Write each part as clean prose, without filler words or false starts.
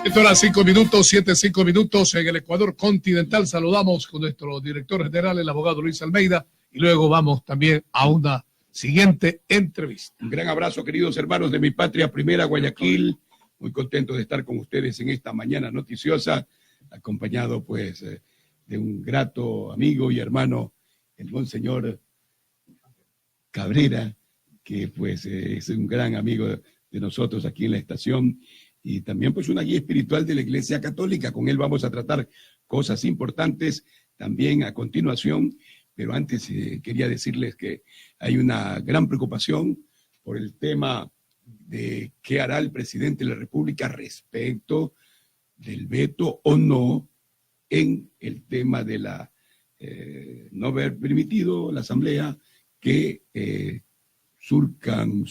Esto era 5 minutos, 5 minutos en el Ecuador continental. Saludamos con nuestro director general, el abogado Luis Almeida, y luego vamos también a una siguiente entrevista. Un gran abrazo, queridos hermanos de mi patria primera, Guayaquil. Muy contento de estar con ustedes en esta mañana noticiosa, acompañado pues de un grato amigo y hermano, el monseñor Cabrera, que pues es un gran amigo de nosotros aquí en la estación, y también pues una guía espiritual de la Iglesia Católica. Con él vamos a tratar cosas importantes también a continuación, pero antes quería decirles que hay una gran preocupación por el tema de qué hará el presidente de la República respecto del veto o no en el tema de la no haber permitido la Asamblea que surjan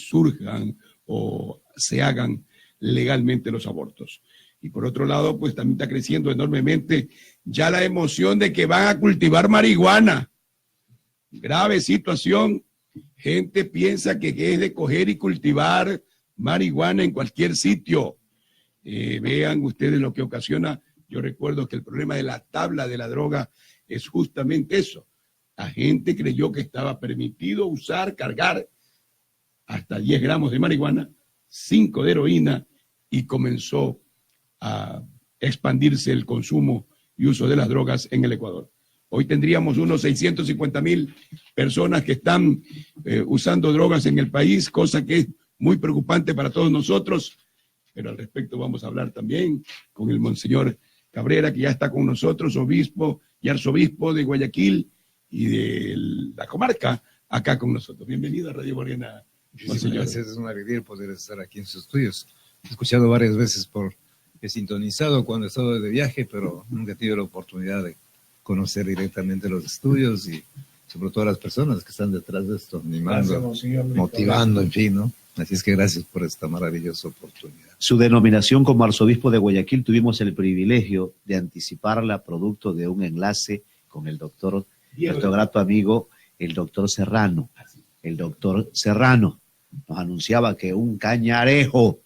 o se hagan legalmente los abortos. Y por otro lado, pues también está creciendo enormemente ya la emoción de que van a cultivar marihuana. Grave situación. Gente piensa que es de coger y cultivar marihuana en cualquier sitio. Vean ustedes lo que ocasiona. Yo recuerdo que el problema de la tabla de la droga es justamente eso. La gente creyó que estaba permitido usar, cargar hasta 10 gramos de marihuana, 5 de heroína, y comenzó a expandirse el consumo y uso de las drogas en el Ecuador. Hoy tendríamos unos 650,000 personas que están usando drogas en el país, cosa que es muy preocupante para todos nosotros, pero al respecto vamos a hablar también con el monseñor Cabrera, que ya está con nosotros, obispo y arzobispo de Guayaquil y de la comarca, acá con nosotros. Bienvenido a Radio Morena. Muchísimas gracias, es una alegría poder estar aquí en sus estudios. He escuchado varias veces he sintonizado cuando he estado de viaje, pero nunca he tenido la oportunidad de conocer directamente los estudios y sobre todo a las personas que están detrás de esto, animando, motivando, en fin, ¿no? Así es que gracias por esta maravillosa oportunidad. Su denominación como arzobispo de Guayaquil, tuvimos el privilegio de anticiparla producto de un enlace con el doctor, nuestro grato amigo, el doctor Serrano. El doctor Serrano nos anunciaba que un cañarejo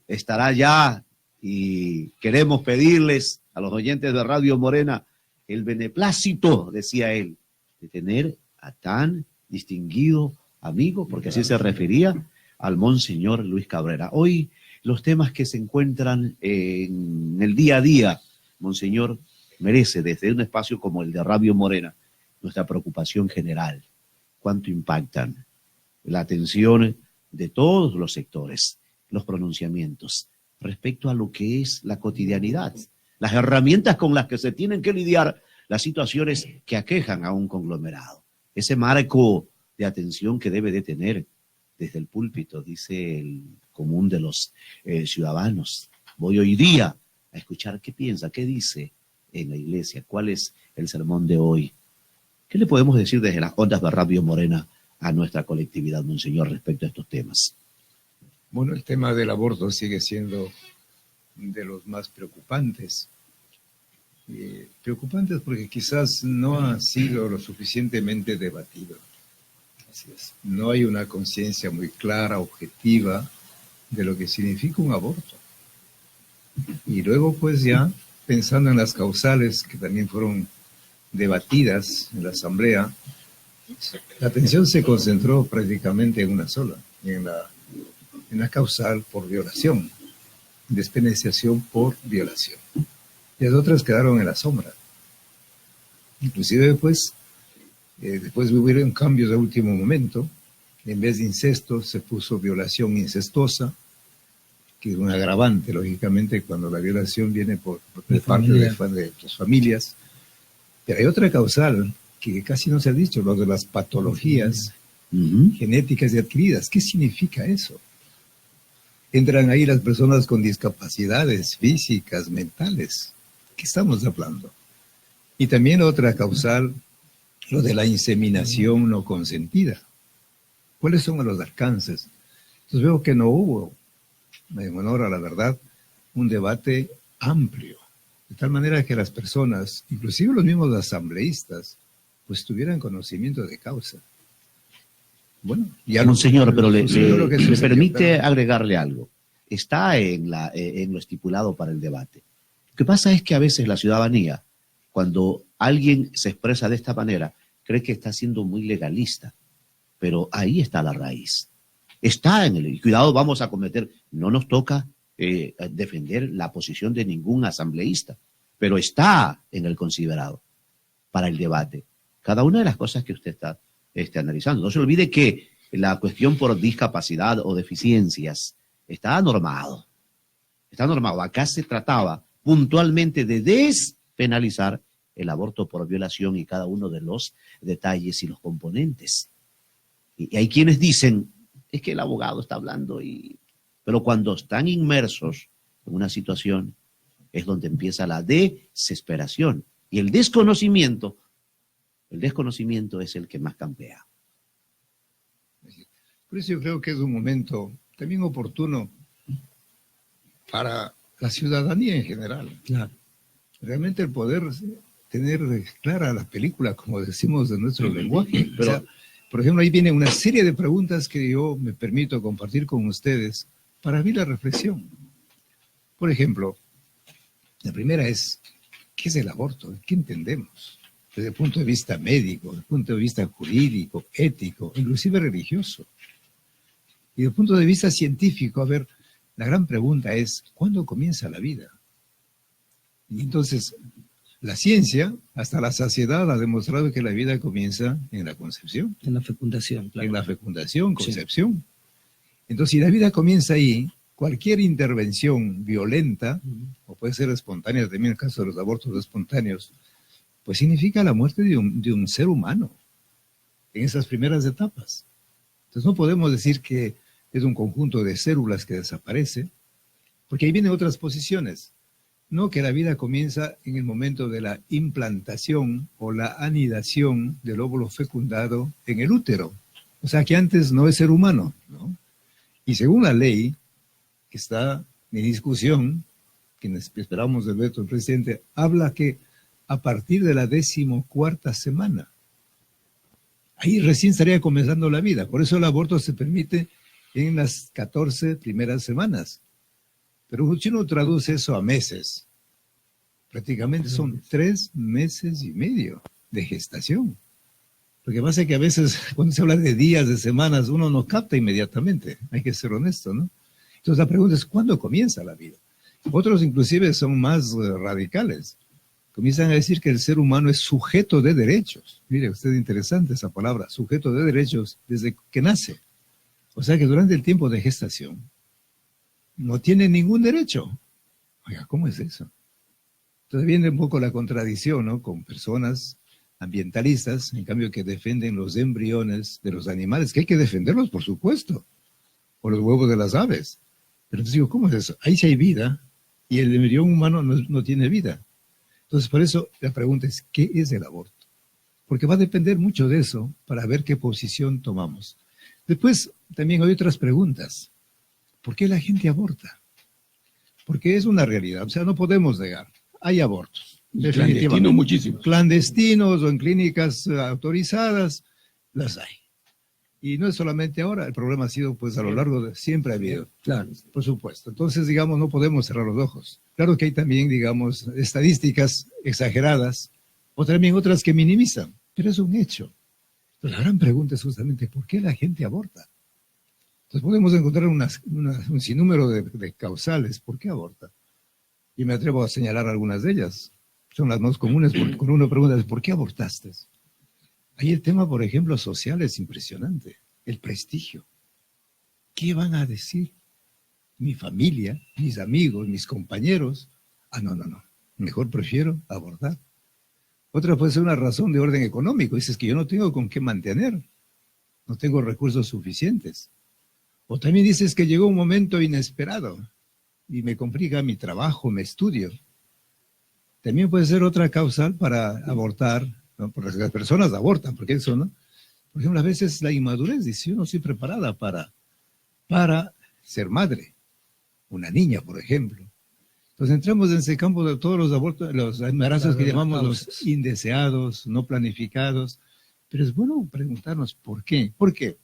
estará ya, y queremos pedirles a los oyentes de Radio Morena el beneplácito, decía él, de tener a tan distinguido amigo, porque así se refería al monseñor Luis Cabrera. Hoy los temas que se encuentran en el día a día, monseñor, merece desde un espacio como el de Radio Morena nuestra preocupación general. ¿Cuánto impactan la atención de todos los sectores, los pronunciamientos respecto a lo que es la cotidianidad, las herramientas con las que se tienen que lidiar las situaciones que aquejan a un conglomerado? Ese marco de atención que debe de tener desde el púlpito, dice el común de los ciudadanos. Voy hoy día a escuchar qué piensa, qué dice en la iglesia, cuál es el sermón de hoy. ¿Qué le podemos decir desde las ondas de Radio Morena a nuestra colectividad, monseñor, respecto a estos temas? Bueno, el tema del aborto sigue siendo de los más preocupantes. Preocupantes porque quizás no ha sido lo suficientemente debatido. Así es. No hay una conciencia muy clara, objetiva, de lo que significa un aborto. Y luego, pues ya, pensando en las causales que también fueron debatidas en la Asamblea, la atención se concentró prácticamente en una sola, en la causal por violación, despenalización por violación. Y las otras quedaron en la sombra. Inclusive, pues, después hubieron cambios de último momento. En vez de incesto se puso violación incestuosa, que es un agravante, lógicamente, cuando la violación viene por parte de las familias. Pero hay otra causal que casi no se ha dicho, lo de las patologías genéticas y adquiridas. ¿Qué significa eso? Entran ahí las personas con discapacidades físicas, mentales. ¿Qué estamos hablando? Y también otra causal, lo de la inseminación no consentida. ¿Cuáles son los alcances? Entonces veo que no hubo, en honor a la verdad, un debate amplio, de tal manera que las personas, inclusive los mismos asambleístas, pues tuvieran conocimiento de causa. Bueno, ya Monseñor, pero le permite agregarle algo. está en lo estipulado para el debate. Lo que pasa es que a veces la ciudadanía, cuando alguien se expresa de esta manera, cree que está siendo muy legalista, pero ahí está la raíz. Está en el... Cuidado, vamos a cometer... No nos toca defender la posición de ningún asambleísta, pero está en el considerado para el debate. Cada una de las cosas que usted está analizando. No se olvide que la cuestión por discapacidad o deficiencias está normado. Está normado. Acá se trataba puntualmente de despenalizar el aborto por violación y cada uno de los detalles y los componentes. Y hay quienes dicen, es que el abogado está hablando, pero cuando están inmersos en una situación es donde empieza la desesperación. Y el desconocimiento es el que más campea. Por eso yo creo que es un momento también oportuno para la ciudadanía en general. Claro. Realmente el poder tener clara la película, como decimos de nuestro lenguaje. Pero, o sea, por ejemplo, ahí viene una serie de preguntas que yo me permito compartir con ustedes para abrir la reflexión. Por ejemplo, la primera es, ¿qué es el aborto? ¿Qué entendemos? Desde el punto de vista médico, desde el punto de vista jurídico, ético, inclusive religioso. Y desde el punto de vista científico, a ver, la gran pregunta es, ¿cuándo comienza la vida? Y entonces, la ciencia, hasta la saciedad, ha demostrado que la vida comienza en la concepción. En la fecundación, claro. En la fecundación, concepción. Sí. Entonces, si la vida comienza ahí, cualquier intervención violenta, o puede ser espontánea, también en el caso de los abortos espontáneos, pues significa la muerte de un ser humano en esas primeras etapas. Entonces, no podemos decir que es un conjunto de células que desaparece, porque ahí vienen otras posiciones. No, que la vida comienza en el momento de la implantación o la anidación del óvulo fecundado en el útero. O sea, que antes no es ser humano, ¿no? Y según la ley que está en discusión, que esperamos del veto del presidente, habla que a partir de la 14ª semana, ahí recién estaría comenzando la vida. Por eso el aborto se permite en las 14 primeras semanas. Pero si uno traduce eso a meses, prácticamente son 3 meses y medio de gestación. Lo que pasa es que a veces cuando se habla de días, de semanas, uno no capta inmediatamente. Hay que ser honesto, ¿no? Entonces la pregunta es, ¿cuándo comienza la vida? Otros inclusive son más radicales. Comienzan a decir que el ser humano es sujeto de derechos. Mire usted, interesante esa palabra, sujeto de derechos, desde que nace. O sea que durante el tiempo de gestación no tiene ningún derecho. Oiga, ¿cómo es eso? Entonces viene un poco la contradicción, ¿no? Con personas ambientalistas, en cambio, que defienden los embriones de los animales, que hay que defenderlos, por supuesto, o los huevos de las aves. Pero entonces digo, ¿cómo es eso? Ahí sí hay vida, y el embrión humano no tiene vida. Entonces, por eso la pregunta es, ¿qué es el aborto? Porque va a depender mucho de eso para ver qué posición tomamos. Después, también hay otras preguntas. ¿Por qué la gente aborta? Porque es una realidad, o sea, no podemos negar. Hay abortos. Clandestinos muchísimos. Clandestinos o en clínicas autorizadas, las hay. Y no es solamente ahora, el problema ha sido, pues, a lo largo de... Siempre ha habido. Claro, por supuesto. Entonces, digamos, no podemos cerrar los ojos. Claro que hay también, digamos, estadísticas exageradas, o también otras que minimizan, pero es un hecho. Pero la gran pregunta es justamente, ¿por qué la gente aborta? Entonces podemos encontrar un sinnúmero de causales. ¿Por qué aborta? Y me atrevo a señalar algunas de ellas. Son las más comunes, porque cuando uno pregunta, ¿por qué abortaste? Ahí el tema, por ejemplo, social es impresionante. El prestigio. ¿Qué van a decir mi familia, mis amigos, mis compañeros? No. Mejor prefiero abortar. Otra puede ser una razón de orden económico. Dices que yo no tengo con qué mantener. No tengo recursos suficientes. O también dices que llegó un momento inesperado y me complica mi trabajo, mi estudio. También puede ser otra causal para abortar, ¿no? Porque las personas abortan, porque eso, ¿no? Por ejemplo, a veces la inmadurez, dice, yo no estoy preparada para ser madre. Una niña, por ejemplo. Entonces entramos en ese campo de todos los abortos, los embarazos que llamamos los indeseados, no planificados. Pero es bueno preguntarnos por qué. ¿Por qué?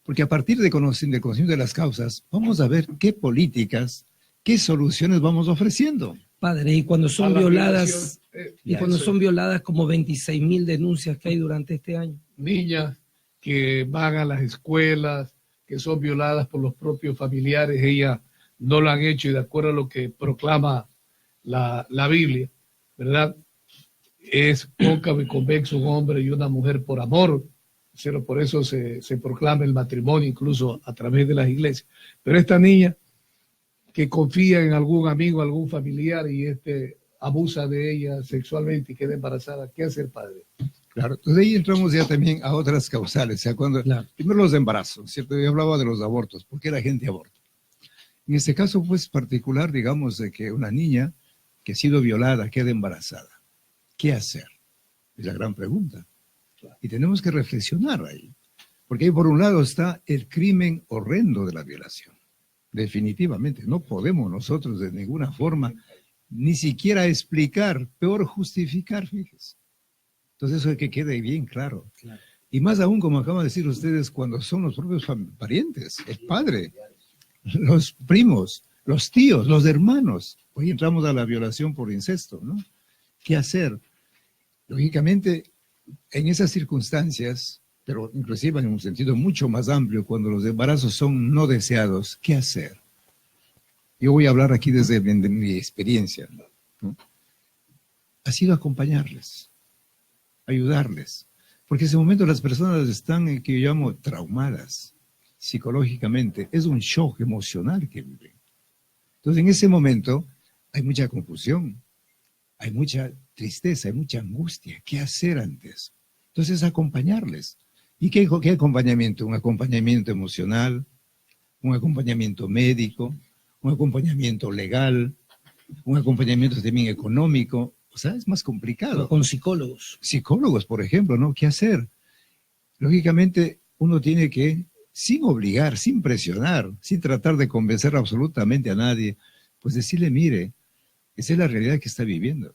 Porque a partir de conocimiento de las causas, vamos a ver qué políticas, qué soluciones vamos ofreciendo. Padre, y cuando son violadas, son como 26.000 denuncias que hay durante este año. niñas que van a las escuelas, que son violadas por los propios familiares, ellas no lo han hecho y de acuerdo a lo que proclama la Biblia, ¿verdad? Es cóncavo y convexo un hombre y una mujer por amor, pero por eso se proclama el matrimonio incluso a través de las iglesias. Pero esta niña que confía en algún amigo, algún familiar y abusa de ella sexualmente y queda embarazada, ¿qué hace el padre? Claro, entonces ahí entramos ya también a otras causales, o sea, primero los embarazos, ¿cierto? Yo hablaba de los abortos, ¿por qué la gente aborta? En este caso, pues, particular, digamos, de que una niña que ha sido violada queda embarazada. ¿Qué hacer? Es la gran pregunta. Y tenemos que reflexionar ahí, porque ahí por un lado está el crimen horrendo de la violación. Definitivamente, no podemos nosotros de ninguna forma ni siquiera explicar, peor justificar, fíjese. Entonces eso es que quede bien claro. Y más aún, como acaban de decir ustedes, cuando son los propios parientes, el padre, los primos, los tíos, los hermanos. Hoy entramos a la violación por incesto, ¿no? ¿Qué hacer? Lógicamente, en esas circunstancias, pero inclusive en un sentido mucho más amplio, cuando los embarazos son no deseados, ¿qué hacer? Yo voy a hablar aquí desde mi experiencia, ¿no? Ha sido acompañarles, ayudarles, porque en ese momento las personas están, que yo llamo, traumadas psicológicamente, es un shock emocional que viven. Entonces en ese momento hay mucha confusión, hay mucha tristeza, hay mucha angustia. ¿Qué hacer antes? Entonces acompañarles. ¿Y qué acompañamiento? Un acompañamiento emocional, un acompañamiento médico, un acompañamiento legal, un acompañamiento también económico. O sea, es más complicado. Con psicólogos. Psicólogos, por ejemplo, ¿no? ¿Qué hacer? Lógicamente, uno tiene que, sin obligar, sin presionar, sin tratar de convencer absolutamente a nadie, pues decirle, mire, esa es la realidad que está viviendo.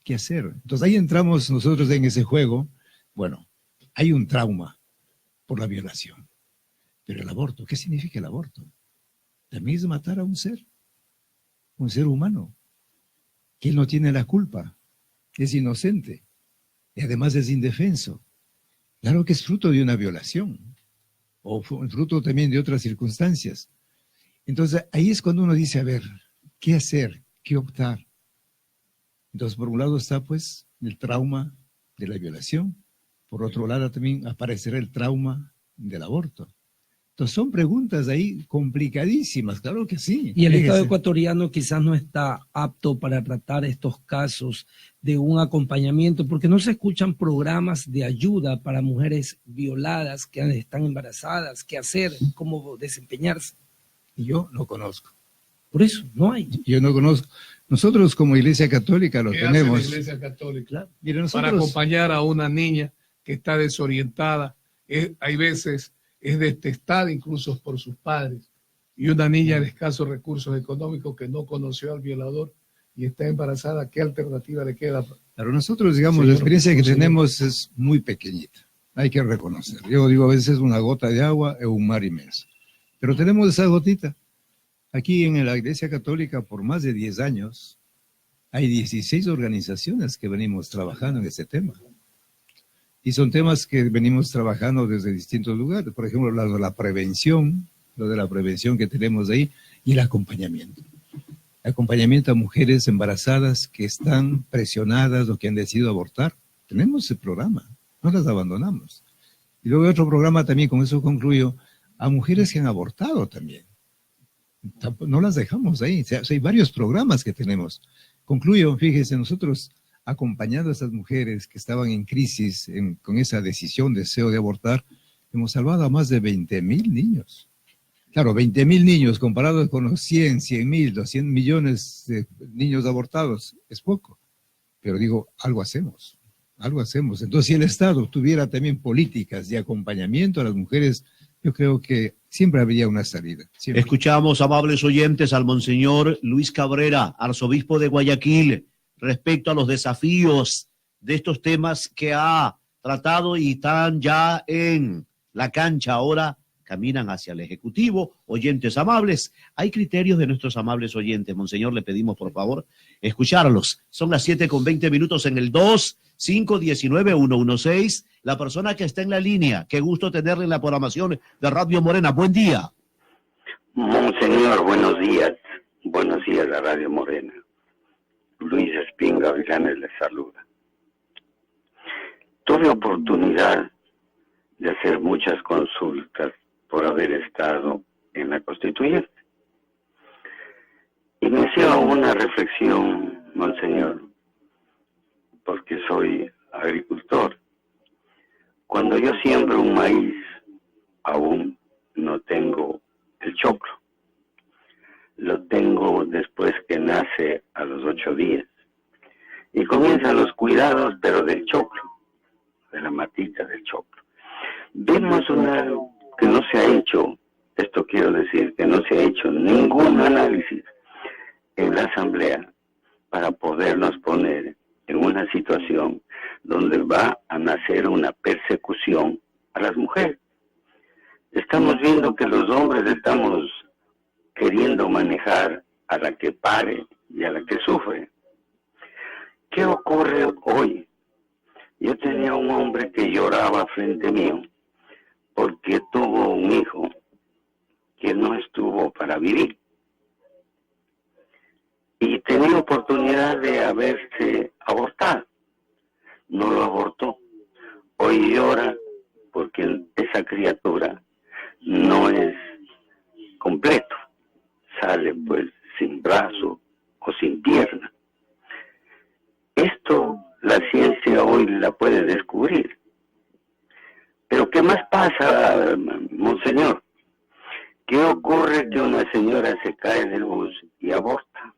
¿Qué hacer? Entonces ahí entramos nosotros en ese juego. Bueno, hay un trauma por la violación. Pero el aborto, ¿qué significa el aborto? También es matar a un ser humano, que él no tiene la culpa, es inocente y además es indefenso. Claro que es fruto de una violación o fruto también de otras circunstancias. Entonces ahí es cuando uno dice, a ver, ¿qué hacer? ¿Qué optar? Entonces por un lado está pues el trauma de la violación, por otro lado también aparecerá el trauma del aborto. Entonces son preguntas ahí complicadísimas, claro que sí. Y el Estado ecuatoriano quizás no está apto para tratar estos casos de un acompañamiento, porque no se escuchan programas de ayuda para mujeres violadas que están embarazadas, qué hacer, cómo desempeñarse. Yo no conozco. Por eso, no hay. Yo no conozco. Nosotros como Iglesia Católica lo tenemos. ¿Qué hace la Iglesia Católica? Claro. Mire, nosotros, para acompañar a una niña que está desorientada, hay veces es detestada incluso por sus padres, y una niña de escasos recursos económicos que no conoció al violador y está embarazada, ¿qué alternativa le queda? Claro, nosotros, digamos, señor, la experiencia que tenemos es muy pequeñita, hay que reconocer. Yo digo, a veces una gota de agua es un mar inmenso, pero tenemos esa gotita. Aquí en la Iglesia Católica, por más de 10 años, hay 16 organizaciones que venimos trabajando en este tema. Y son temas que venimos trabajando desde distintos lugares. Por ejemplo, lo de la prevención que tenemos ahí, y el acompañamiento. Acompañamiento a mujeres embarazadas que están presionadas o que han decidido abortar. Tenemos ese programa, no las abandonamos. Y luego hay otro programa también, con eso concluyo, a mujeres que han abortado también. No las dejamos ahí. O sea, hay varios programas que tenemos. Concluyo, fíjese, nosotros acompañando a esas mujeres que estaban en crisis con esa decisión, deseo de abortar, hemos salvado a más de 20,000 niños. Claro, 20,000 niños comparados con los 100,000, 200 millones de niños abortados, es poco. Pero digo, algo hacemos. Entonces, si el Estado tuviera también políticas de acompañamiento a las mujeres, yo creo que siempre habría una salida. Siempre. Escuchamos, amables oyentes, al Monseñor Luis Cabrera, arzobispo de Guayaquil, respecto a los desafíos de estos temas que ha tratado y están ya en la cancha ahora caminan hacia el Ejecutivo. Oyentes amables, hay criterios de nuestros amables oyentes. Monseñor, le pedimos por favor escucharlos. Son las 7:20 en el 2-519-116. La persona que está en la línea, qué gusto tenerle en la programación de Radio Morena. Buen día. Monseñor, buenos días. Buenos días a Radio Morena. Luis Espinga Villanes les saluda. Tuve oportunidad de hacer muchas consultas por haber estado en la Constituyente. Y me hacía una reflexión, Monseñor, porque soy agricultor. Cuando yo siembro un maíz, aún no tengo el choclo. Lo tengo después que nace a los 8 días. Y comienzan los cuidados, pero del choclo, de la matita del choclo. Vemos que no se ha hecho, esto quiero decir, que no se ha hecho ningún análisis en la Asamblea para podernos poner en una situación donde va a nacer una persecución a las mujeres. Estamos viendo que los hombres estamos queriendo manejar a la que pare y a la que sufre. ¿Qué ocurre hoy? Yo tenía un hombre que lloraba frente mío porque tuvo un hijo que no estuvo para vivir. Y tenía oportunidad de haberse abortado. No lo abortó. Hoy llora porque esa criatura no es completo. Sale pues sin brazo o sin pierna. Esto la ciencia hoy la puede descubrir. Pero ¿qué más pasa, Monseñor? ¿Qué ocurre que una señora se cae del bus y aborta?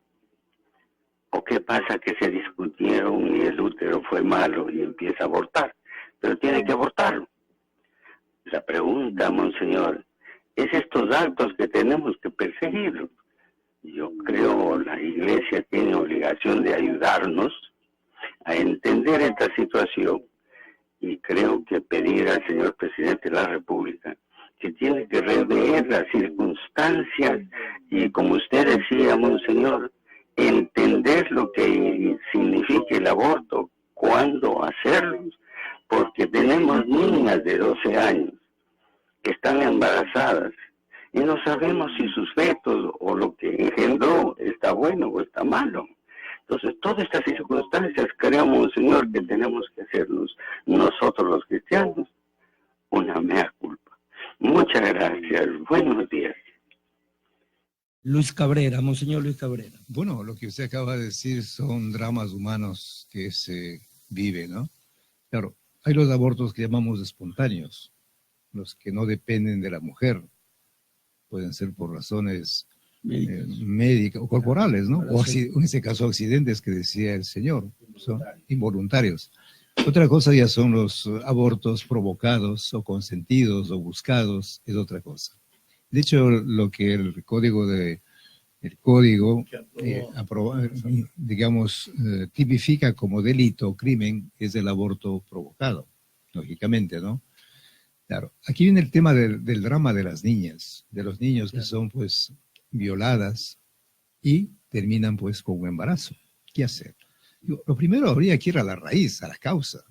¿O qué pasa que se discutieron y el útero fue malo y empieza a abortar? Pero tiene que abortarlo. La pregunta, Monseñor, es estos actos que tenemos que perseguirlos. Yo creo la Iglesia tiene obligación de ayudarnos a entender esta situación y creo que pedir al señor presidente de la República que tiene que rever las circunstancias y, como usted decía, Monseñor, entender lo que significa el aborto, cuándo hacerlo, porque tenemos niñas de 12 años que están embarazadas y no sabemos si sus fetos o lo que engendró está bueno o está malo. Entonces, todas estas circunstancias creo, Monseñor, que tenemos que hacernos nosotros los cristianos una mea culpa. Muchas gracias. Buenos días. Luis Cabrera, Monseñor Luis Cabrera. Bueno, lo que usted acaba de decir son dramas humanos que se viven, ¿no? Claro, hay los abortos que llamamos espontáneos, los que no dependen de la mujer. Pueden ser por razones médicas o corporales, ¿no? O en ese caso accidentes que decía el señor, son involuntarios. Otra cosa ya son los abortos provocados o consentidos o buscados, es otra cosa. De hecho, lo que el código tipifica como delito o crimen es el aborto provocado, lógicamente, ¿no? Claro, aquí viene el tema del drama de las niñas, de los niños que son pues violadas y terminan pues con un embarazo. ¿Qué hacer? Lo primero habría que ir a la raíz, a la causa.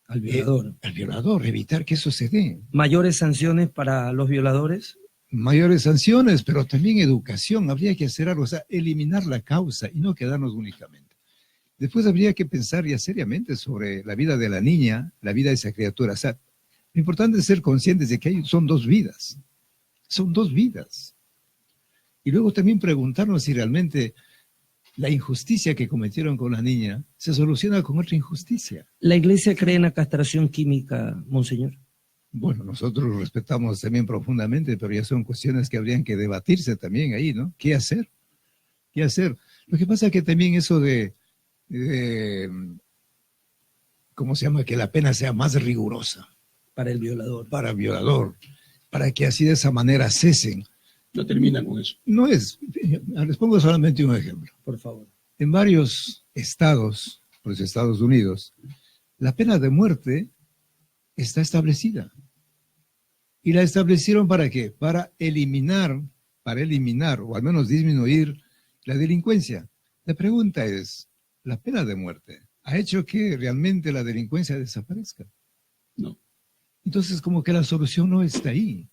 Al violador. Al violador, evitar que eso se dé. ¿Mayores sanciones para los violadores? Mayores sanciones, pero también educación. Habría que hacer algo, o sea, eliminar la causa y no quedarnos únicamente. Después habría que pensar ya seriamente sobre la vida de la niña, la vida de esa criatura. O sea, lo importante es ser conscientes de que son dos vidas. Son dos vidas. Y luego también preguntarnos si realmente la injusticia que cometieron con la niña se soluciona con otra injusticia. ¿La Iglesia cree en la castración química, Monseñor? Bueno, nosotros lo respetamos también profundamente, pero ya son cuestiones que habrían que debatirse también ahí, ¿no? ¿Qué hacer? ¿Qué hacer? Lo que pasa es que también eso ¿cómo se llama? Que la pena sea más rigurosa. Para el violador. Para el violador. Para que así de esa manera cesen. No terminan con eso. No es. Les pongo solamente un ejemplo. Por favor. En varios estados, los Estados Unidos, la pena de muerte está establecida. ¿Y la establecieron para qué? Para eliminar, o al menos disminuir la delincuencia. La pregunta es, ¿la pena de muerte ha hecho que realmente la delincuencia desaparezca? No. Entonces, como que la solución no está ahí.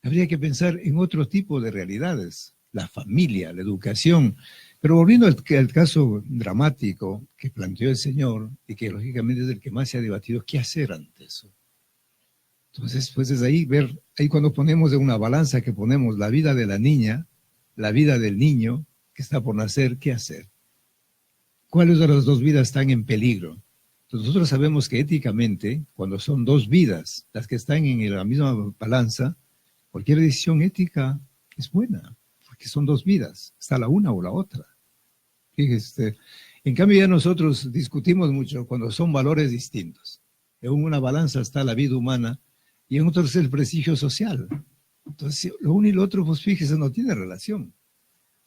Habría que pensar en otro tipo de realidades, la familia, la educación. Pero volviendo al caso dramático que planteó el señor, y que lógicamente es el que más se ha debatido, ¿qué hacer ante eso? Entonces, pues es ahí cuando ponemos en una balanza que ponemos la vida de la niña, la vida del niño que está por nacer, ¿qué hacer? ¿Cuáles de las dos vidas están en peligro? Entonces, nosotros sabemos que éticamente, cuando son dos vidas las que están en la misma balanza, cualquier decisión ética es buena, porque son dos vidas, está la una o la otra. Fíjese, en cambio ya nosotros discutimos mucho cuando son valores distintos. En una balanza está la vida humana y en otro es el prestigio social. Entonces, lo uno y lo otro, pues fíjese, no tiene relación.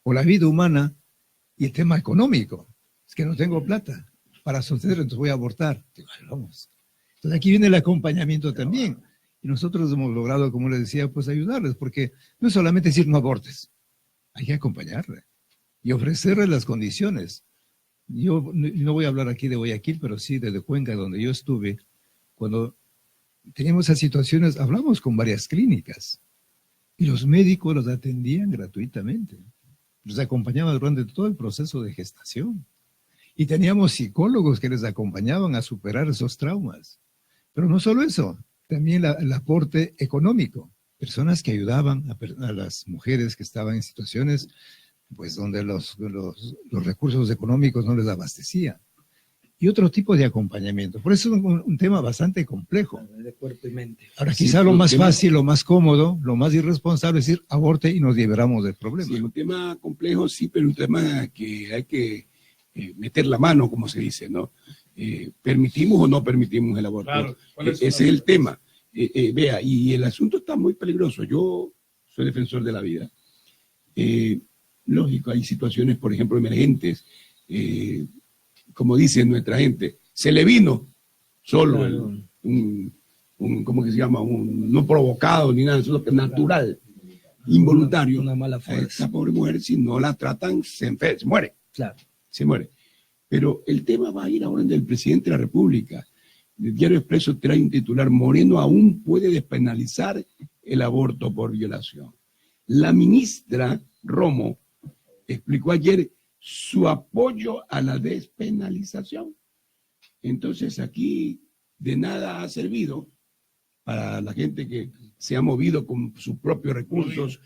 O la vida humana y el tema económico. Es que no tengo plata para sostener, entonces voy a abortar. Digo, vamos. Entonces aquí viene el acompañamiento también. Y nosotros hemos logrado, como les decía, pues ayudarles, porque no es solamente decir no abortes, hay que acompañarle y ofrecerle las condiciones. Yo no voy a hablar aquí de Guayaquil, pero sí desde Cuenca, donde yo estuve, cuando teníamos esas situaciones, hablamos con varias clínicas y los médicos los atendían gratuitamente. Los acompañaban durante todo el proceso de gestación. Y teníamos psicólogos que les acompañaban a superar esos traumas. Pero no solo eso, también el aporte económico. Personas que ayudaban a las mujeres que estaban en situaciones pues donde los recursos económicos no les abastecían. Y otro tipo de acompañamiento. Por eso es un tema bastante complejo. De cuerpo y mente. Ahora, quizá lo más fácil, lo más cómodo, lo más irresponsable es decir, aborte y nos liberamos del problema. Sí, es un tema complejo, sí, pero un tema que hay que meter la mano, como se dice, ¿no? ¿Permitimos o no permitimos el aborto? Claro, ese es el tema. Vea, y el asunto está muy peligroso. Yo soy defensor de la vida. Lógico, hay situaciones, por ejemplo, emergentes, como dice nuestra gente, se le vino solo, claro. ¿Cómo que se llama? No provocado ni nada, sino natural, involuntario. Una mala fuerza. Esta pobre mujer, si no la tratan, se muere. Claro. Se muere. Pero el tema va a ir ahora del presidente de la República. El Diario Expreso trae un titular: Moreno aún puede despenalizar el aborto por violación. La ministra Romo explicó ayer su apoyo a la despenalización. Entonces aquí de nada ha servido para la gente que se ha movido con sus propios recursos.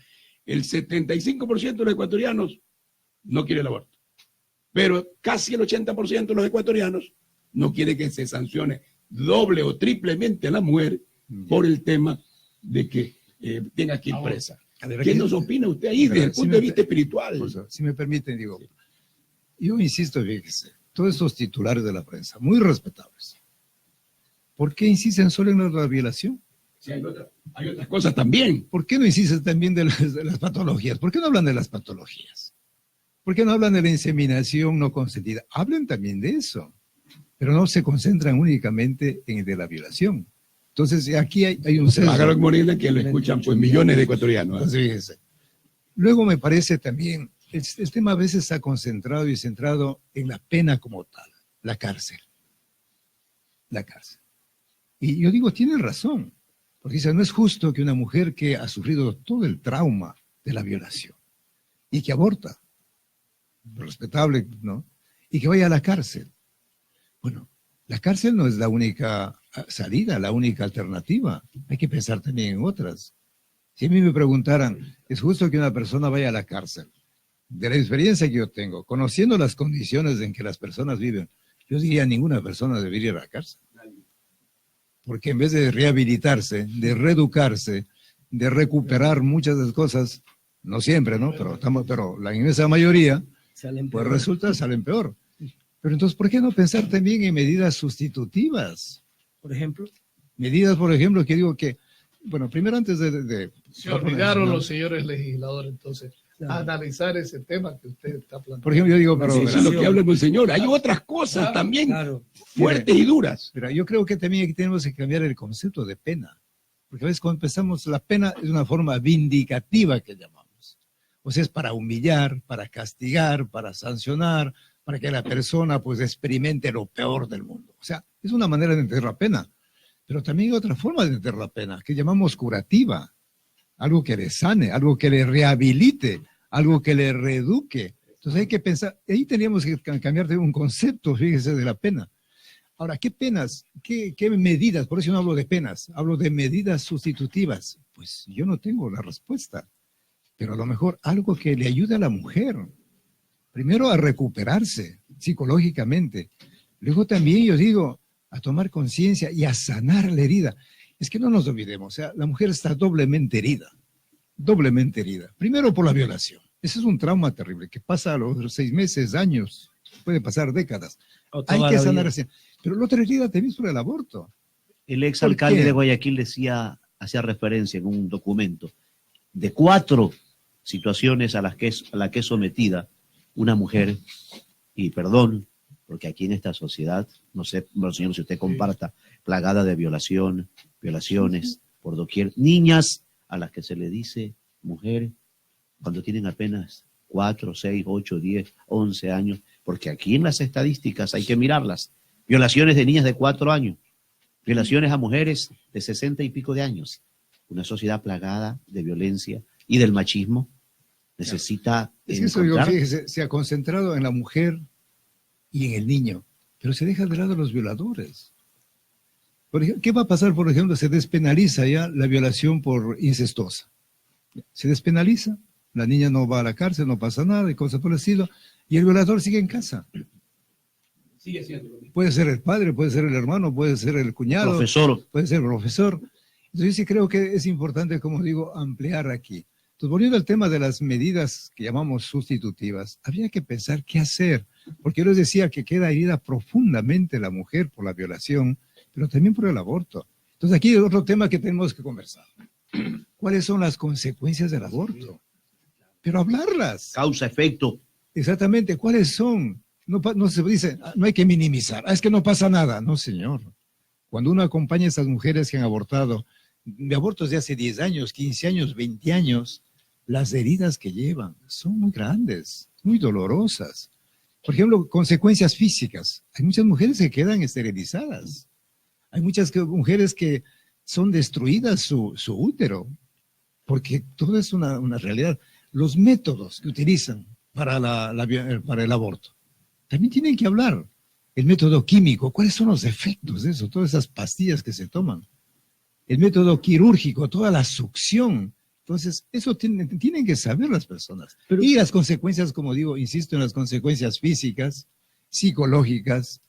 El 75% de los ecuatorianos no quiere el aborto, pero casi el 80% de los ecuatorianos no quiere que se sancione doble o triplemente a la mujer por el tema de que tenga que ir presa. ¿Qué nos opina usted ahí desde el punto de vista espiritual? Pues, si me permiten, digo, yo insisto, fíjese, todos estos titulares de la prensa, muy respetables, ¿por qué insisten solo en la violación? Sí, hay otras cosas también. ¿Por qué no insisten también de las patologías? ¿Por qué no hablan de las patologías? ¿Por qué no hablan de la inseminación no consentida? Hablen también de eso, pero no se concentran únicamente en el de la violación. Entonces, aquí hay un sesgo. Magalo Morena, que lo escuchan pues millones de ecuatorianos. Entonces, fíjese. Luego me parece también, el tema a veces está concentrado y centrado en la pena como tal, la cárcel. La cárcel. Y yo digo, tiene razón, porque dice, no es justo que una mujer que ha sufrido todo el trauma de la violación y que aborta, respetable, ¿no? Y que vaya a la cárcel. Bueno, la cárcel no es la única salida, la única alternativa. Hay que pensar también en otras. Si a mí me preguntaran, ¿es justo que una persona vaya a la cárcel? De la experiencia que yo tengo, conociendo las condiciones en que las personas viven, yo diría ninguna persona debería ir a la cárcel. Porque en vez de rehabilitarse, de reeducarse, de recuperar muchas de las cosas, no siempre, ¿no? Pero la inmensa mayoría, pues resulta salen peor. Pero entonces, ¿por qué no pensar también en medidas sustitutivas? Por ejemplo. Medidas, por ejemplo, que digo que, bueno, primero antes de se olvidaron los señores legisladores, entonces, a analizar ese tema que usted está planteando. Por ejemplo, yo digo, pero eso es lo que habla el señor. Hay otras cosas también fuertes y duras. Pero yo creo que también aquí tenemos que cambiar el concepto de pena. Porque a veces cuando empezamos, la pena es una forma vindicativa que llamamos. O sea, es para humillar, para castigar, para sancionar, para que la persona pues experimente lo peor del mundo. O sea, es una manera de entender la pena. Pero también hay otra forma de entender la pena, que llamamos curativa. Algo que le sane, algo que le rehabilite, algo que le reeduque. Entonces hay que pensar, ahí teníamos que cambiar de un concepto, fíjese, de la pena. Ahora, ¿qué penas? ¿Qué medidas? Por eso no hablo de penas, hablo de medidas sustitutivas. Pues yo no tengo la respuesta, pero a lo mejor algo que le ayude a la mujer. Primero a recuperarse psicológicamente. Luego también, yo digo, a tomar conciencia y a sanar la herida. Es que no nos olvidemos, o sea, la mujer está doblemente herida. Doblemente herida. Primero por la violación. Ese es un trauma terrible que pasa a los 6 meses, años, puede pasar décadas. Hay que sanar así. Pero la otra herida también es por el aborto. El exalcalde de Guayaquil hacía referencia en un documento de 4 situaciones a las que es sometida una mujer, y perdón, porque aquí en esta sociedad, no sé, señor, si usted comparta, plagada de violaciones por doquier, niñas a las que se le dice mujer cuando tienen apenas 4, 6, 8, 10, 11 años, porque aquí en las estadísticas hay que mirarlas. Violaciones de niñas de 4 años, violaciones a mujeres de 60 y pico de años. Una sociedad plagada de violencia y del machismo necesita es que eso, digo, fíjese, se ha concentrado en la mujer y en el niño, pero se deja de lado a los violadores. Por ejemplo, ¿qué va a pasar, por ejemplo? Se despenaliza ya la violación por incestuosa. Se despenaliza, la niña no va a la cárcel, no pasa nada y cosas por el estilo, y el violador sigue en casa. Sigue siendo lo mismo. Puede ser el padre, puede ser el hermano, puede ser el cuñado, profesor. Puede ser el profesor. Entonces yo sí creo que es importante, como digo, ampliar aquí. Entonces, volviendo al tema de las medidas que llamamos sustitutivas, habría que pensar qué hacer, porque yo les decía que queda herida profundamente la mujer por la violación, pero también por el aborto. Entonces aquí hay otro tema que tenemos que conversar. ¿Cuáles son las consecuencias del aborto? Pero hablarlas. Causa, efecto. Exactamente, ¿cuáles son? No se dice, no hay que minimizar, es que no pasa nada. No, señor. Cuando uno acompaña a esas mujeres que han abortado, de abortos de hace 10 años, 15 años, 20 años, las heridas que llevan son muy grandes, muy dolorosas. Por ejemplo, consecuencias físicas. Hay muchas mujeres que quedan esterilizadas. Hay muchas mujeres que son destruidas su útero, porque todo es una realidad. Los métodos que utilizan para el aborto también tienen que hablar. El método químico, ¿cuáles son los efectos de eso? Todas esas pastillas que se toman. El método quirúrgico, toda la succión. Entonces, eso tienen que saber las personas. Y las consecuencias, como digo, insisto en las consecuencias físicas, psicológicas,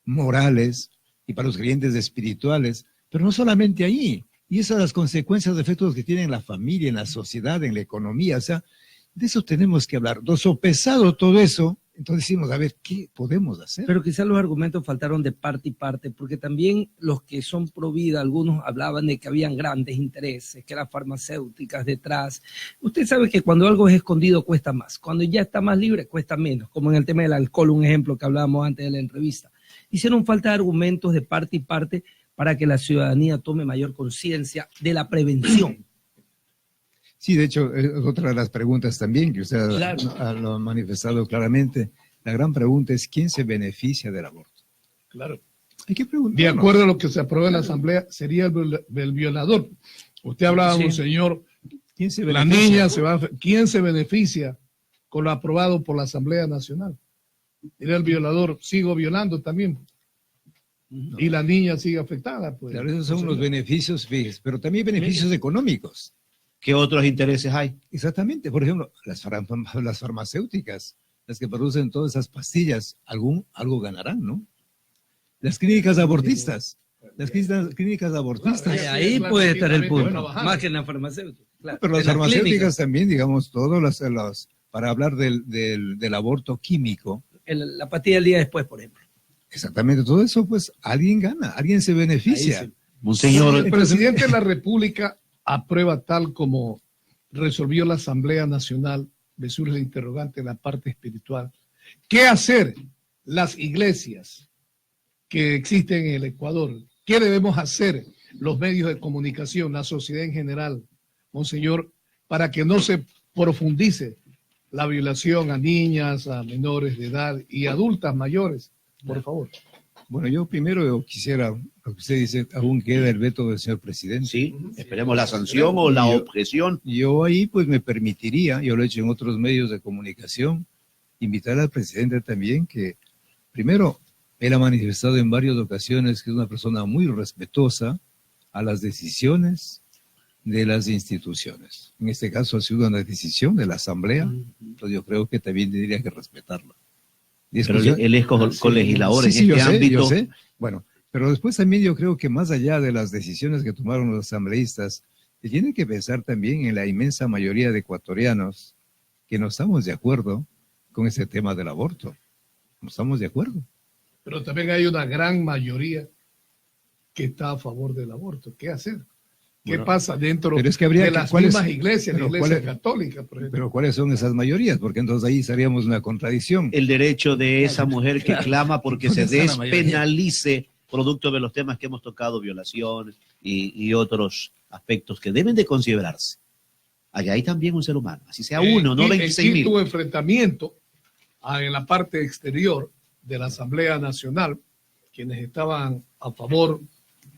morales y para los creyentes espirituales. Pero no solamente ahí. Y esas son las consecuencias de efectos que tiene en la familia, en la sociedad, en la economía. O sea, de eso tenemos que hablar. Sopesado todo eso, entonces decimos, a ver, ¿qué podemos hacer? Pero quizás los argumentos faltaron de parte y parte, porque también los que son pro vida, algunos hablaban de que habían grandes intereses, que eran farmacéuticas detrás. Usted sabe que cuando algo es escondido cuesta más, cuando ya está más libre cuesta menos, como en el tema del alcohol, un ejemplo que hablábamos antes de la entrevista. Hicieron falta argumentos de parte y parte para que la ciudadanía tome mayor conciencia de la prevención. Sí, de hecho, es otra de las preguntas también que usted lo ha manifestado claramente. La gran pregunta es, ¿quién se beneficia del aborto? Claro. Hay que preguntar. De acuerdo a lo que se aprueba en la Asamblea, sería el violador. Usted hablaba, Sí. Señor, ¿Quién se la beneficia? niña ¿quién se beneficia con lo aprobado por la Asamblea Nacional? Era el violador, sigo violando también. No. Y la niña sigue afectada. Pues. Claro, esos son los beneficios, fíjese, pero también beneficios económicos. ¿Qué otros intereses hay? Exactamente, por ejemplo, las farmacéuticas, las que producen todas esas pastillas, algo ganarán, ¿no? Las clínicas abortistas, Ahí puede estar el punto, Bueno, bajando. más que en la farmacéutica. Claro. pero las En las farmacéuticas clínicas, también, digamos, para hablar del aborto químico, la pastilla del día después, por ejemplo. exactamente, todo eso, pues, alguien gana, alguien se beneficia. Ahí sí. Monseñor, El presidente de la República aprueba tal como resolvió la Asamblea Nacional, me surge el interrogante en la parte espiritual. ¿Qué hacer las iglesias que existen en el Ecuador? ¿Qué debemos hacer los medios de comunicación, la sociedad en general, monseñor, para que no se profundice la violación a niñas, a menores de edad y adultas mayores? Por favor. Bueno, yo primero quisiera, lo que usted dice, aún queda el veto del señor presidente. Sí, esperemos la sanción o la objeción. Yo ahí pues me permitiría, yo lo he hecho en otros medios de comunicación, invitar al presidente también que, primero, él ha manifestado en varias ocasiones que es una persona muy respetuosa a las decisiones de las instituciones. En este caso ha sido una decisión de la Asamblea, entonces yo creo que también tendría que respetarlo. Pero él es colegislador en este yo sé, ámbito. Yo sé. Bueno, pero después también yo creo que más allá de las decisiones que tomaron los asambleístas, se tiene que pensar también en la inmensa mayoría de ecuatorianos que no estamos de acuerdo con ese tema del aborto. No estamos de acuerdo. Pero también hay una gran mayoría que está a favor del aborto. ¿Qué hacer? ¿Qué Bueno, pasa dentro pero es que habría de que- las ¿cuáles- mismas iglesias, la pero iglesia cuáles- católica, por ejemplo? Pero ¿cuáles son esas mayorías? Porque entonces ahí estaríamos en una contradicción. El derecho de esa mujer que clama porque se ¿Dónde está la mayoría? despenalice producto de los temas que hemos tocado, violación y otros aspectos que deben de considerarse. Allá hay también un ser humano, así sea uno, no Y 26.000. tuvo enfrentamiento en la parte exterior de la Asamblea Nacional, quienes estaban a favor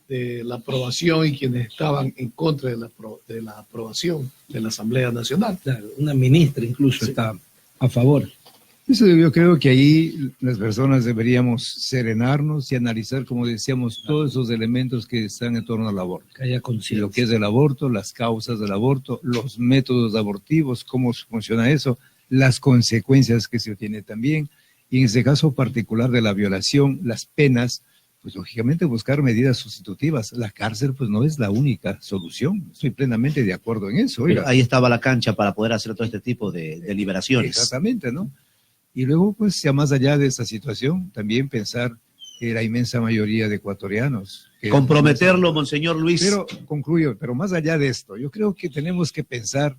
de la aprobación y quienes estaban en contra de la aprobación de la Asamblea Nacional. Claro, una ministra incluso está a favor. Eso yo creo que ahí las personas deberíamos serenarnos y analizar, como decíamos, todos esos elementos que están en torno al aborto. Que haya Y conciencia. lo que es el aborto, las causas del aborto, los métodos abortivos, cómo funciona eso, las consecuencias que se tiene también, y en este caso particular de la violación, las penas, pues lógicamente buscar medidas sustitutivas. La cárcel pues no es la única solución. Estoy plenamente de acuerdo en eso. Pero oiga. ahí estaba la cancha para poder hacer todo este tipo de liberaciones. Exactamente, ¿no? Y luego, pues, ya más allá de esa situación, también pensar que la inmensa mayoría de ecuatorianos... que- Comprometerlo, Monseñor Luis. Pero, concluyo, pero más allá de esto, yo creo que tenemos que pensar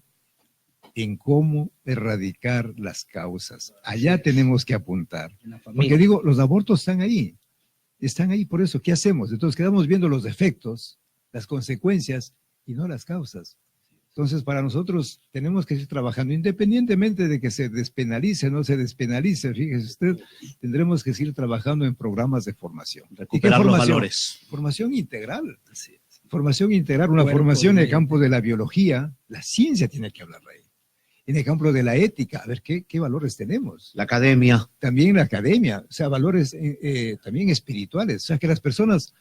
en cómo erradicar las causas. Allá tenemos que apuntar. En la familia. Porque digo, los abortos están ahí, por eso, ¿qué hacemos? Entonces quedamos viendo los efectos, las consecuencias y no las causas. Entonces, para nosotros tenemos que ir trabajando, independientemente de que se despenalice o no se despenalice, fíjese usted, tendremos que seguir trabajando en programas de formación. ¿Y qué Recuperar los formación? valores. Formación integral. Así es. Formación integral, una Cuerpo, formación en el mente. campo de la biología, la ciencia tiene que hablar ahí. En el campo de la ética, a ver qué valores tenemos. La academia. También la academia, o sea, valores también espirituales. O sea, que las personas,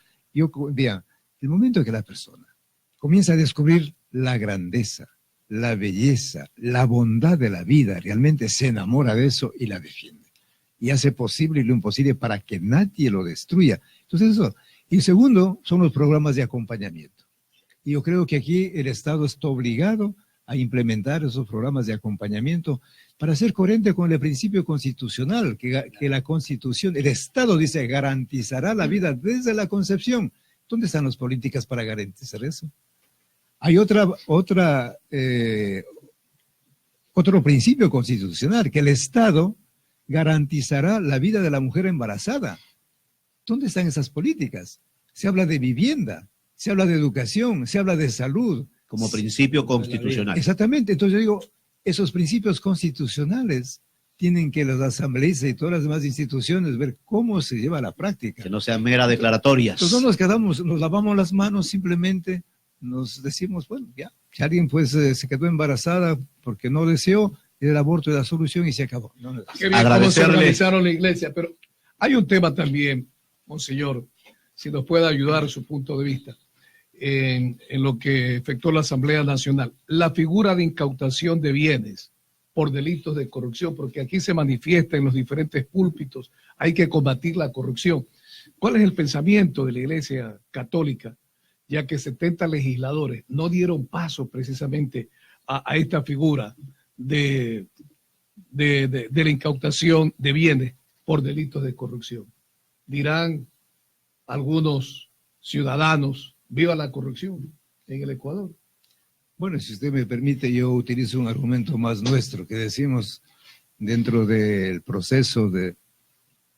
vean, el momento que la persona comienza a descubrir la grandeza, la belleza, la bondad de la vida, realmente se enamora de eso y la defiende. Y hace posible y lo imposible para que nadie lo destruya. Entonces eso. Y segundo, son los programas de acompañamiento. Y yo creo que aquí el Estado está obligado a implementar esos programas de acompañamiento para ser coherente con el principio constitucional, que la Constitución, el Estado dice, garantizará la vida desde la concepción. ¿Dónde están las políticas para garantizar eso? Hay otro principio constitucional, que el Estado garantizará la vida de la mujer embarazada. ¿Dónde están esas políticas? Se habla de vivienda, se habla de educación, se habla de salud. Como principio constitucional. Exactamente. Entonces yo digo, esos principios constitucionales tienen que las asambleístas y todas las demás instituciones ver cómo se lleva a la práctica. Que no sean meras declaratorias. Entonces no nos quedamos, nos lavamos las manos, simplemente nos decimos, bueno, ya, si alguien pues se quedó embarazada porque no deseó, el aborto es la solución y se acabó. No, no. Qué bien cómo se organizaron la iglesia, pero hay un tema también, monseñor, si nos puede ayudar su punto de vista, en lo que efectuó la Asamblea Nacional, la figura de incautación de bienes por delitos de corrupción, porque aquí se manifiesta en los diferentes púlpitos, hay que combatir la corrupción. ¿Cuál es el pensamiento de la Iglesia Católica, ya que 70 legisladores no dieron paso precisamente a esta figura de la incautación de bienes por delitos de corrupción? Dirán algunos ciudadanos, viva la corrupción en el Ecuador. Bueno, si usted me permite, yo utilizo un argumento más nuestro que decimos dentro del proceso de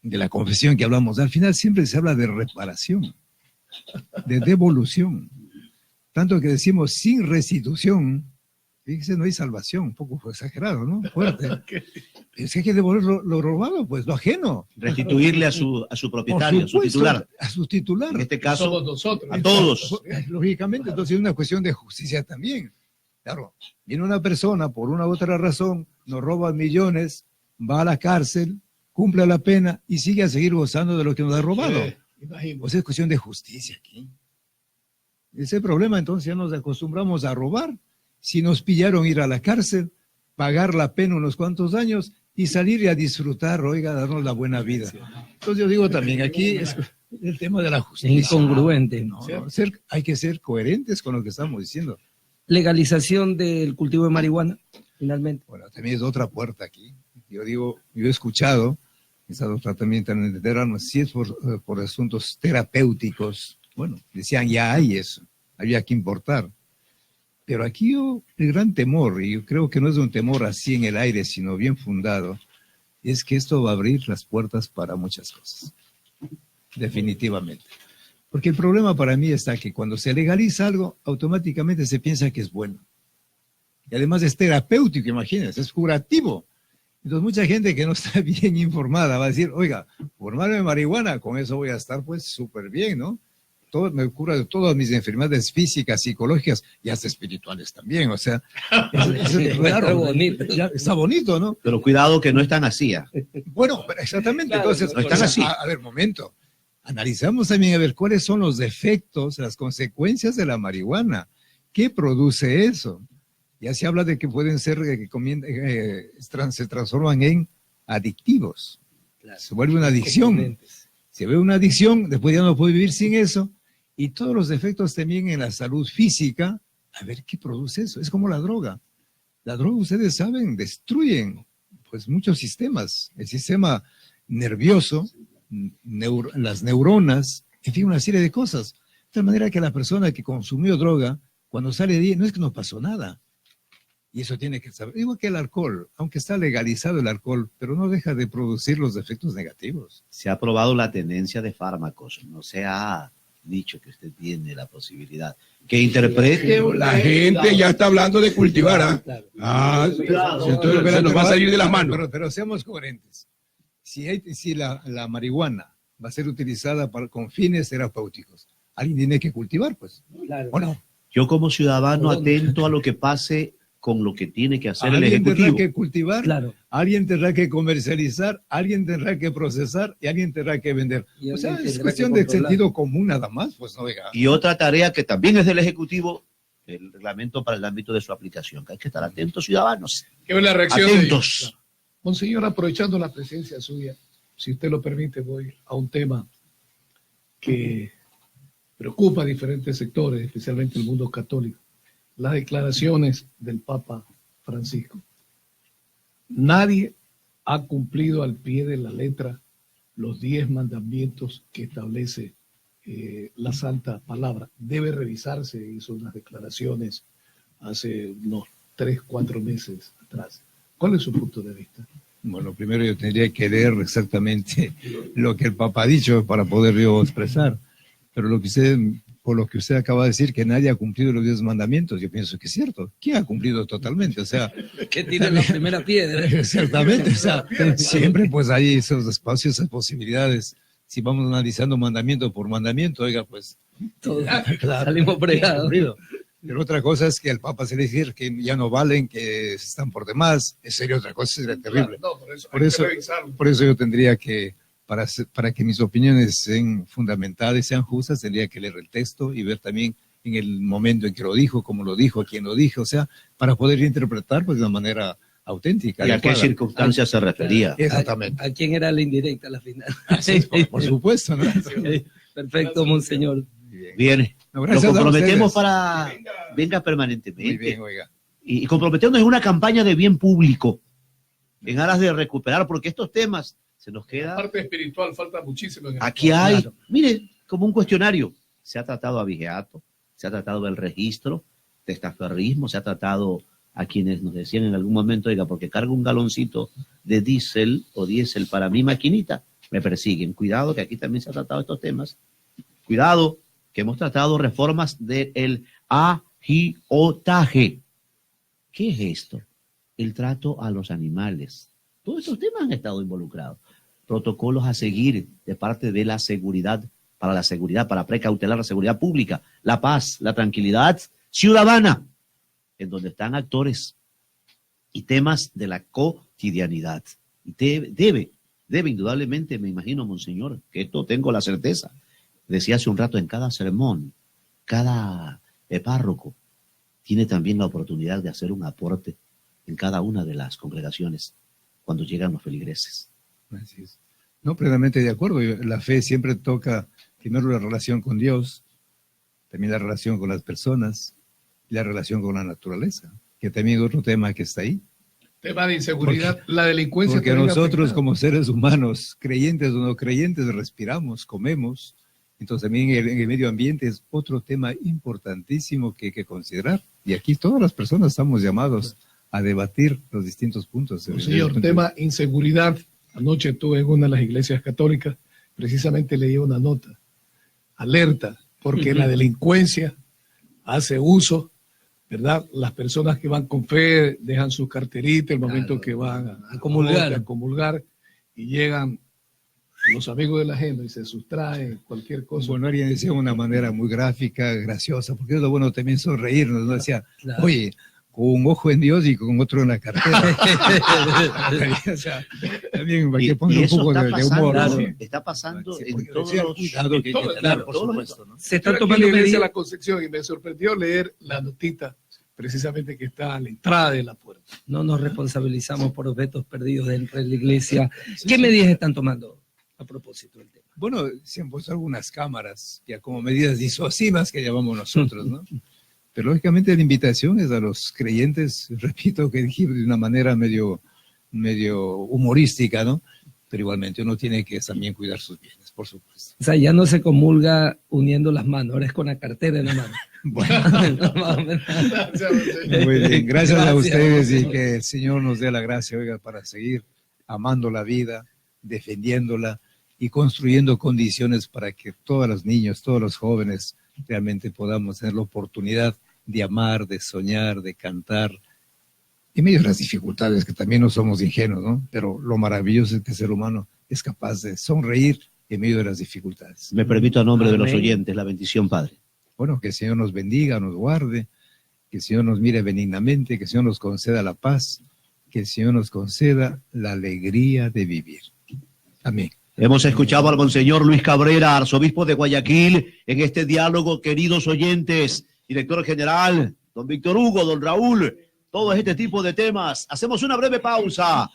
la confesión que hablamos. Al final siempre se habla de reparación. de devolución. Tanto que decimos sin restitución, fíjese, no hay salvación, un poco fue exagerado, ¿no? Fuerte. Es que hay que devolver lo robado, pues lo ajeno. Restituirle a su propietario, a su titular. A su titular. En este caso, Somos nosotros. a todos. Lógicamente, entonces es una cuestión de justicia también. Claro, viene una persona por una u otra razón, nos roba millones, va a la cárcel, cumple la pena y sigue a seguir gozando de lo que nos ha robado. Imagínate. Pues es cuestión de justicia aquí. Ese problema, entonces ya nos acostumbramos a robar. Si nos pillaron ir a la cárcel, pagar la pena unos cuantos años y salir y a disfrutar, oiga, darnos la buena vida. Entonces yo digo también, aquí es el tema de la justicia. Es incongruente. No, hay que ser coherentes con lo que estamos diciendo. Legalización del cultivo de marihuana, finalmente. Bueno, también es otra puerta aquí. Yo digo, yo he escuchado, he estado tratamiento en el terreno, si es por asuntos terapéuticos, bueno, decían ya hay eso, había que importar. Pero aquí el gran temor, y yo creo que no es un temor así en el aire, sino bien fundado, es que esto va a abrir las puertas para muchas cosas, definitivamente. Porque el problema para mí está que cuando se legaliza algo, automáticamente se piensa que es bueno. Y además es terapéutico, imagínense, es curativo. Entonces mucha gente que no está bien informada va a decir, oiga, formarme marihuana, con eso voy a estar pues súper bien, ¿no? Todo, me cura de todas mis enfermedades físicas, psicológicas y hasta espirituales también, o sea, claro, bonito. Está bonito, ¿no? Pero cuidado que no es tan así. Bueno, exactamente, Claro, entonces, no están así. A ver, momento, analizamos también a ver cuáles son los efectos, las consecuencias de la marihuana, ¿qué produce eso? Ya se habla de que pueden ser, se transforman en adictivos, se vuelve una adicción. Se ve una adicción, después ya no puede vivir sin eso, y todos los efectos también en la salud física, a ver qué produce eso. Es como la droga. La droga, ustedes saben, destruyen pues muchos sistemas. El sistema nervioso, las neuronas, en fin, una serie de cosas. De tal manera que la persona que consumió droga, cuando sale de ahí, no es que no pasó nada. Y eso tiene que saber. Igual que el alcohol, aunque está legalizado el alcohol, pero no deja de producir los efectos negativos. Se ha probado la tenencia de fármacos. No se ha dicho que usted tiene la posibilidad. Que interprete. La gente ya está hablando de cultivar. Entonces nos va a salir de las manos. Pero seamos coherentes. Si la marihuana va a ser utilizada con fines terapéuticos, alguien tiene que cultivar, pues. Claro. ¿O no? Yo como ciudadano atento a lo que pase con lo que tiene que hacer el Alguien Ejecutivo. tendrá que cultivar, Claro. alguien tendrá que comercializar, alguien tendrá que procesar y alguien tendrá que vender. Y O sea, alguien es tendrá cuestión que de controlar. sentido común nada más, pues no diga. Y otra tarea que también es del Ejecutivo, el reglamento para el ámbito de su aplicación, que hay que estar atentos, ciudadanos. ¿Qué es la reacción de ellos? Atentos. Monseñor, aprovechando la presencia suya, si usted lo permite, voy a un tema que preocupa a diferentes sectores, especialmente el mundo católico. Las declaraciones del Papa Francisco. Nadie ha cumplido al pie de la letra los 10 mandamientos que establece la Santa Palabra. Debe revisarse, hizo unas declaraciones hace unos 3, 4 meses atrás. ¿Cuál es su punto de vista? Bueno, primero yo tendría que leer exactamente lo que el Papa ha dicho para poder yo expresar. Pero por lo que usted acaba de decir, que nadie ha cumplido los 10 mandamientos, yo pienso que es cierto. ¿Quién ha cumplido totalmente? O sea, Que tiene la primera piedra. exactamente. O sea, siempre pues hay esos espacios, esas posibilidades. Si vamos analizando mandamiento por mandamiento, oiga, pues Todos claro, salimos fregados. aburrido. Pero otra cosa es que al Papa se le dice que ya no valen, que están por demás. En serio, otra cosa sería terrible. No, por eso, Por hay eso- que revisarlo. Por eso yo tendría que, para que mis opiniones sean fundamentadas y sean justas, tendría que leer el texto y ver también en el momento en que lo dijo, cómo lo dijo, quién lo dijo, o sea, para poder interpretar pues de una manera auténtica. ¿Y a qué adecuada. circunstancias se refería? Exactamente. ¿A quién era la indirecta a la final? Por supuesto, ¿no? Perfecto, monseñor. Bien. Viene. No, Lo gracias a comprometemos ustedes. para venga Muy permanentemente. bien, oiga. Y comprometernos en una campaña de bien público, en aras de recuperar, porque estos temas se nos La queda. parte espiritual falta muchísimo. En el Aquí hay, Claro. mire, como un cuestionario. Se ha tratado a vigiato, se ha tratado el registro, testaferrismo, se ha tratado a quienes nos decían en algún momento, oiga, porque cargo un galoncito de diésel o diésel para mi maquinita, me persiguen. Cuidado, que aquí también se ha tratado estos temas. Cuidado, que hemos tratado reformas del agiotaje. ¿Qué es esto? El trato a los animales. Todos esos temas han estado involucrados. Protocolos a seguir de parte de la seguridad, para precautelar la seguridad pública, la paz, la tranquilidad ciudadana, en donde están actores y temas de la cotidianidad. Y debe indudablemente, me imagino, monseñor, que esto tengo la certeza, decía hace un rato, en cada sermón, cada párroco tiene también la oportunidad de hacer un aporte en cada una de las congregaciones cuando llegan los feligreses. Así es. No, plenamente de acuerdo. La fe siempre toca primero la relación con Dios, también la relación con las personas, y la relación con la naturaleza, que también es otro tema que está ahí. Tema de inseguridad, la delincuencia. Porque nosotros como seres humanos, creyentes o no creyentes, respiramos, comemos. Entonces también el medio ambiente es otro tema importantísimo que hay que considerar. Y aquí todas las personas estamos llamados a debatir los distintos puntos. Señor, tema inseguridad. Anoche estuve en una de las iglesias católicas, precisamente leí una nota, alerta, porque la delincuencia hace uso, ¿verdad? Las personas que van con fe dejan su carterita el momento que van a comulgar y llegan los amigos de la agenda y se sustraen cualquier cosa. Bueno, alguien decía de una manera muy gráfica, graciosa, porque es lo bueno también sonreírnos, ¿no? Decía, Claro. Oye, con un ojo en Dios y con otro en la cartera. O sea, también hay que poner un eso poco de humor. claro, ¿no? está pasando Sí, en porque todos decía, los... cuidado que hay que todo, tener, claro, por todo supuesto, ¿no? Se están Yo tomando aquí en la iglesia medidas. La Concepción y me sorprendió leer la notita precisamente que está a la entrada de la puerta. No nos responsabilizamos por objetos perdidos dentro de la iglesia. ¿Qué medidas están tomando a propósito del tema? Bueno, se han puesto algunas cámaras, ya como medidas disuasivas que llamamos nosotros, ¿no? Pero lógicamente la invitación es a los creyentes, repito que dije de una manera medio humorística, ¿no? Pero igualmente uno tiene que también cuidar sus bienes, por supuesto. O sea, ya no se comulga uniendo las manos, ahora es con la cartera en la mano. Bueno, Más o menos. muy bien. Gracias a Gracias, ustedes y monseñor. que el Señor nos dé la gracia, oiga, para seguir amando la vida, defendiéndola y construyendo condiciones para que todos los niños, todos los jóvenes realmente podamos tener la oportunidad de amar, de soñar, de cantar, en medio de las dificultades, que también no somos ingenuos, ¿no? Pero lo maravilloso es que el ser humano es capaz de sonreír en medio de las dificultades. Me permito a nombre de los Amén. oyentes la bendición, Padre. Bueno, que el Señor nos bendiga, nos guarde, que el Señor nos mire benignamente, que el Señor nos conceda la paz, que el Señor nos conceda la alegría de vivir. Amén. Hemos escuchado al monseñor Luis Cabrera, arzobispo de Guayaquil, en este diálogo, queridos oyentes, director general, don Víctor Hugo, don Raúl, todo este tipo de temas. Hacemos una breve pausa.